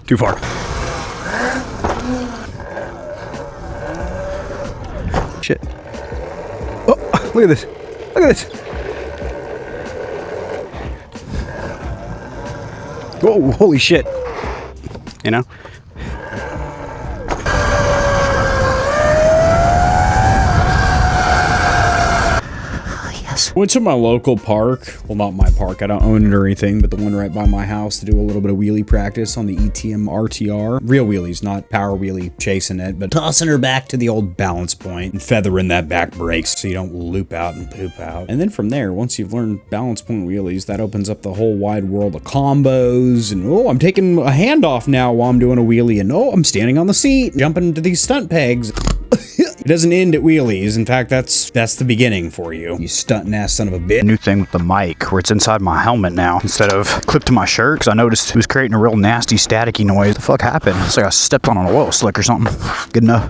Too far. Shit. Oh, look at this. Look at this. Whoa, holy shit. You know? Went to my local park. Well, not my park. I don't own it or anything, but the one right by my house to do a little bit of wheelie practice on the ETM RTR. Real wheelies, not power wheelie chasing it, but tossing her back to the old balance point and feathering that back brakes so you don't loop out and poop out. And then from there, once you've learned balance point wheelies, that opens up the whole wide world of combos. And oh, I'm taking a handoff now while I'm doing a wheelie. And oh, I'm standing on the seat, jumping into these stunt pegs. It doesn't end at wheelies. In fact, that's the beginning for you. You stunting ass son of a bitch. New thing with the mic where it's inside my helmet now instead of clipped to my shirt, because I noticed it was creating a real nasty staticky noise. What the fuck happened? It's like I stepped on an oil slick or something. Good enough.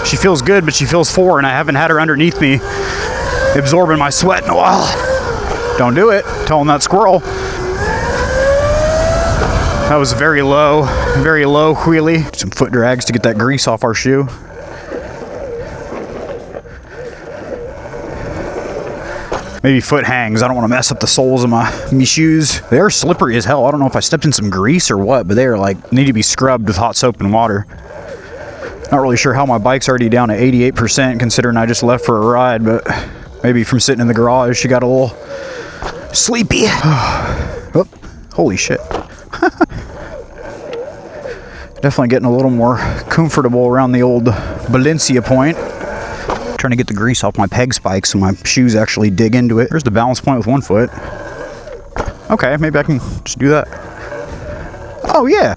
She feels good, but she feels four, and I haven't had her underneath me absorbing my sweat in a while. Don't do it. Telling that squirrel. That was very low wheelie. Some foot drags to get that grease off our shoe. Maybe foot hangs. I don't want to mess up the soles of my shoes. They are slippery as hell. I don't know if I stepped in some grease or what, but they are like, need to be scrubbed with hot soap and water. Not really sure how my bike's already down to 88% considering I just left for a ride, but maybe from sitting in the garage, she got a little sleepy. Oh, holy shit. Definitely getting a little more comfortable around the old Valencia point. Trying to get the grease off my peg spikes so my shoes actually dig into it. There's the balance point with one foot. Okay, maybe I can just do that. Oh yeah.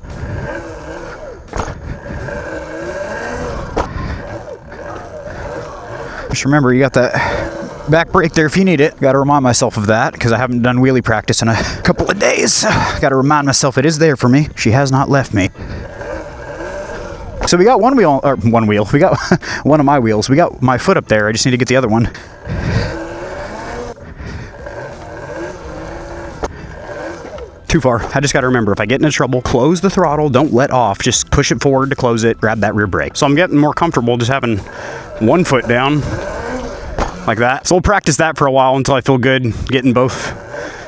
Just remember, you got that back brake there if you need it. Got to remind myself of that because I haven't done wheelie practice in a couple of days. Got to remind myself it is there for me. She has not left me. So we got one wheel. We got one of my wheels. We got my foot up there. I just need to get the other one. Too far. I just got to remember, if I get into trouble, close the throttle, don't let off, just push it forward to close it, grab that rear brake. So I'm getting more comfortable just having one foot down like that. So we'll practice that for a while until I feel good getting both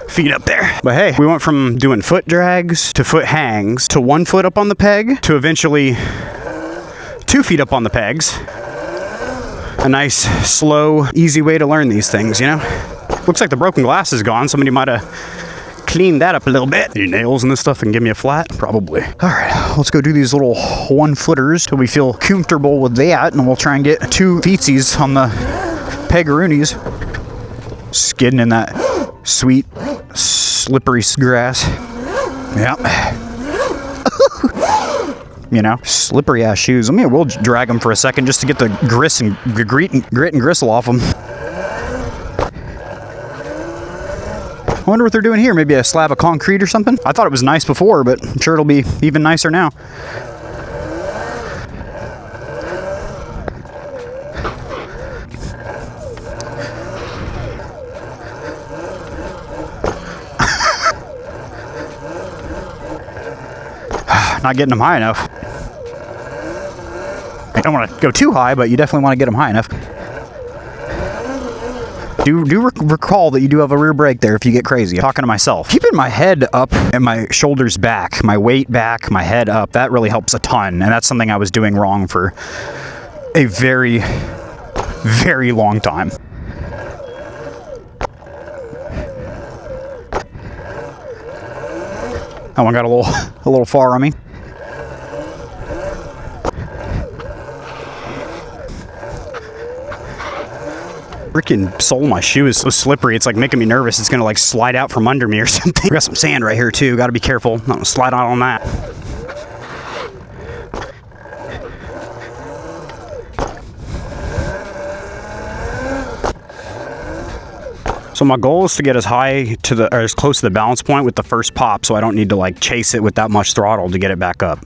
feet up there. But hey, we went from doing foot drags to foot hangs to 1 foot up on the peg to eventually 2 feet up on the pegs. A nice, slow, easy way to learn these things, you know? Looks like the broken glass is gone. Somebody might have clean that up a little bit. Any nails and this stuff and give me a flat? Probably. All right, let's go do these little 1-footers till we feel comfortable with that, and we'll try and get 2 feetsies on the pegaroonies. Skidding in that sweet, slippery grass. Yep. You know, slippery ass shoes. I mean, we'll drag them for a second just to get the grit and gristle off them. I wonder what they're doing here. Maybe a slab of concrete or something? I thought it was nice before, but I'm sure it'll be even nicer now. Not getting them high enough. I don't want to go too high, but you definitely want to get them high enough. Do recall that you do have a rear brake there if you get crazy. I'm talking to myself. Keeping my head up and my shoulders back, my weight back, my head up, that really helps a ton. And that's something I was doing wrong for a very, very long time. That one got a little far on me. Freaking sole of my shoe is so slippery, it's like making me nervous. It's gonna like slide out from under me or something. We got some sand right here too, gotta be careful. Not gonna slide out on that. So my goal is to get as high to the, or as close to the balance point with the first pop, so I don't need to like chase it with that much throttle to get it back up.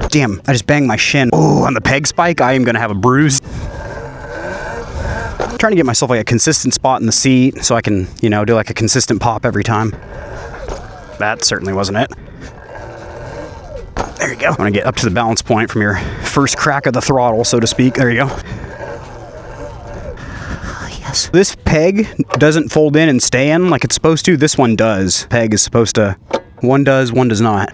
Damn, I just banged my shin. Oh, on the peg spike, I am gonna have a bruise. I'm trying to get myself like a consistent spot in the seat so I can, you know, do like a consistent pop every time. That certainly wasn't it. There you go. I want to get up to the balance point from your first crack of the throttle, so to speak. There you go. Yes. This peg doesn't fold in and stay in like it's supposed to. This one does. Peg is supposed to, one does not.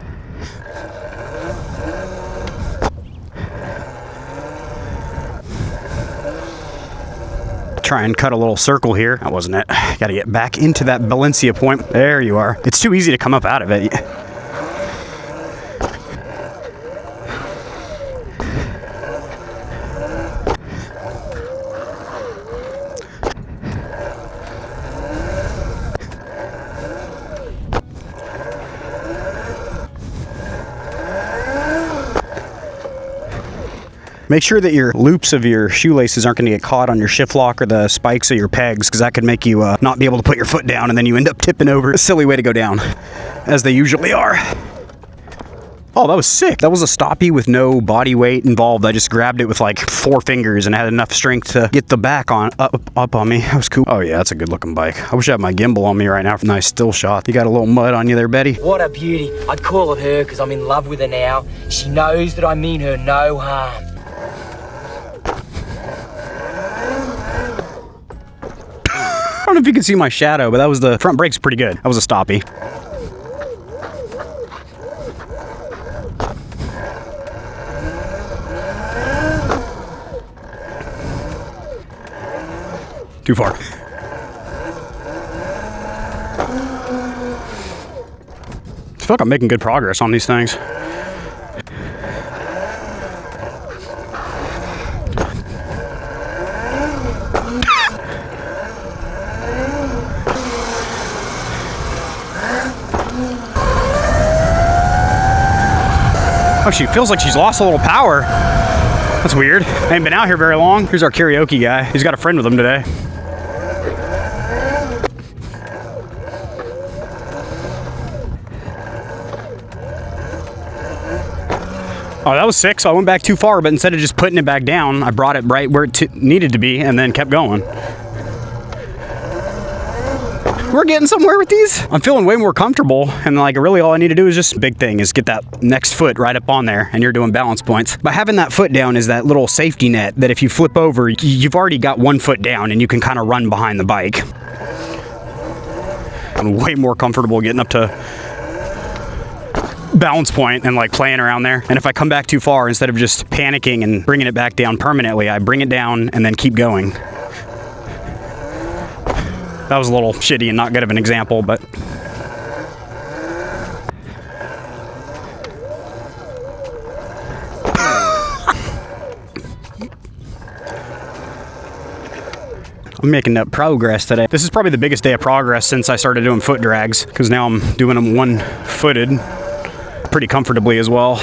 Try and cut a little circle here. That wasn't it. Got to get back into that Valencia point. There you are. It's too easy to come up out of it. Make sure that your loops of your shoelaces aren't going to get caught on your shift lock or the spikes of your pegs, because that could make you not be able to put your foot down, and then you end up tipping over. A silly way to go down, as they usually are. Oh, that was sick. That was a stoppie with no body weight involved. I just grabbed it with like 4 fingers and had enough strength to get the back on up on me. That was cool. Oh yeah, that's a good looking bike. I wish I had my gimbal on me right now for a nice still shot. You got a little mud on you there, Betty? What a beauty. I'd call it her because I'm in love with her now. She knows that I mean her no harm. I don't know if you can see my shadow, but that was the front brake's pretty good. That was a stoppie. Too far. I feel like I'm making good progress on these things. Oh, she feels like she's lost a little power. That's weird. I ain't been out here very long. Here's our karaoke guy. He's got a friend with him today. Oh, that was sick. So I went back too far, but instead of just putting it back down, I brought it right where it needed to be and then kept going. We're getting somewhere with these. I'm feeling way more comfortable, and like really all I need to do is just, big thing is get that next foot right up on there, and you're doing balance points. But having that foot down is that little safety net that if you flip over, you've already got one foot down and you can kind of run behind the bike. I'm way more comfortable getting up to balance point and like playing around there. And if I come back too far, instead of just panicking and bringing it back down permanently, I bring it down and then keep going. That was a little shitty and not good of an example, but I'm making up progress today. This is probably the biggest day of progress since I started doing foot drags, because now I'm doing them one-footed pretty comfortably as well.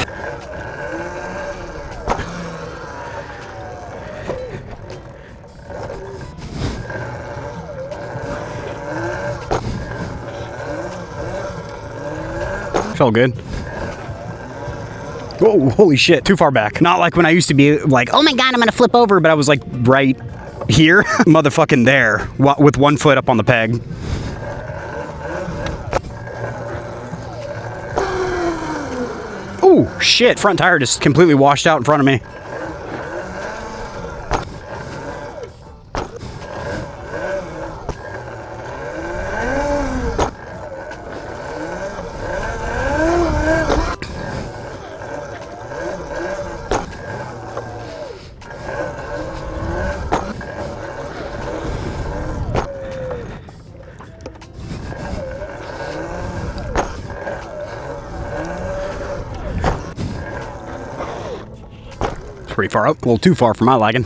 Felt good. Whoa, holy shit, too far back. Not like when I used to be like, oh my God, I'm gonna flip over, but I was like right here, motherfucking there, with one foot up on the peg. Oh shit, front tire just completely washed out in front of me. Pretty far up, a little too far for my liking.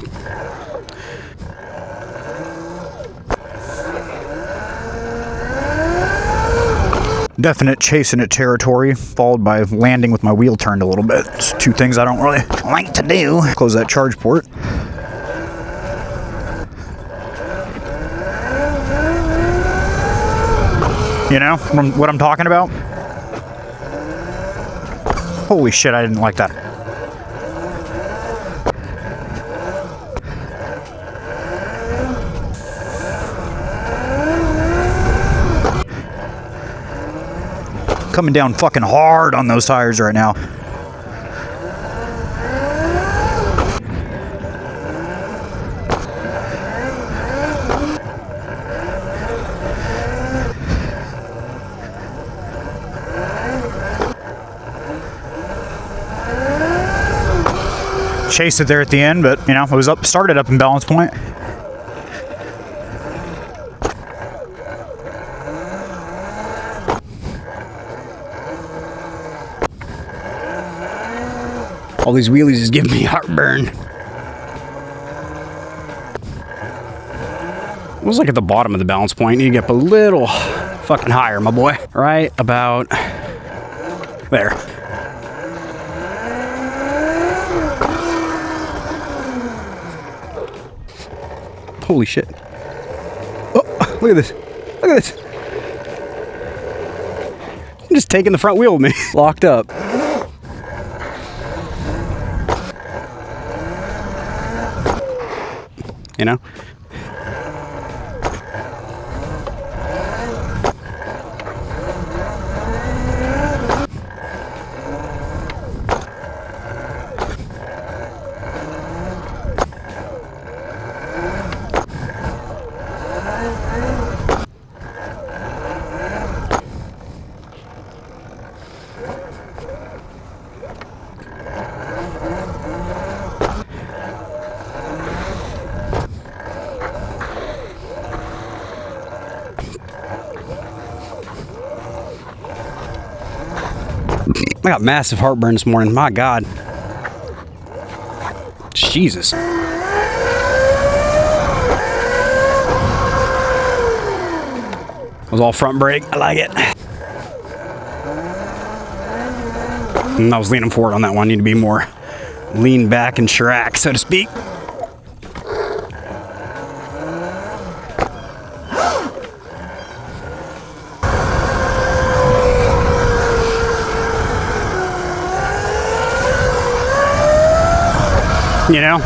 Definite chasing it territory, followed by landing with my wheel turned a little bit. It's two things I don't really like to do. Close that charge port. You know what I'm talking about? Holy shit, I didn't like that. Coming down fucking hard on those tires right now. Chased it there at the end, but you know, it was started up in balance point. All these wheelies is giving me heartburn. It was like at the bottom of the balance point. You get up a little fucking higher, my boy. Right about there. Holy shit. Oh, look at this. Look at this. I'm just taking the front wheel with me. Locked up. You know? I got massive heartburn this morning. My God. Jesus. It was all front brake. I like it. And I was leaning forward on that one. I need to be more lean back and Chirac, so to speak. You know?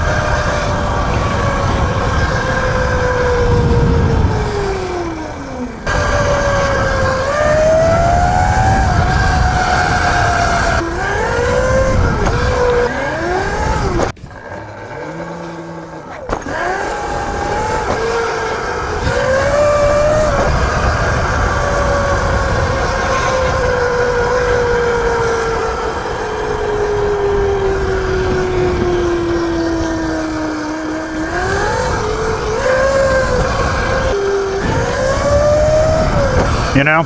You know,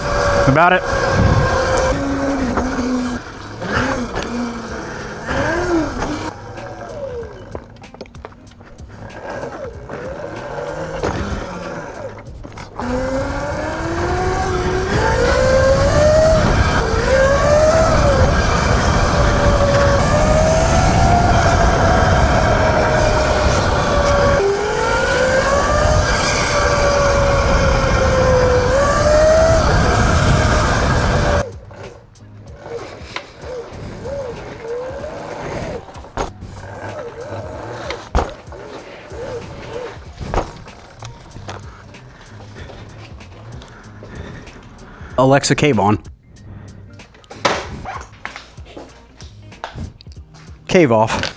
about it. Alexa, cave on. Cave off.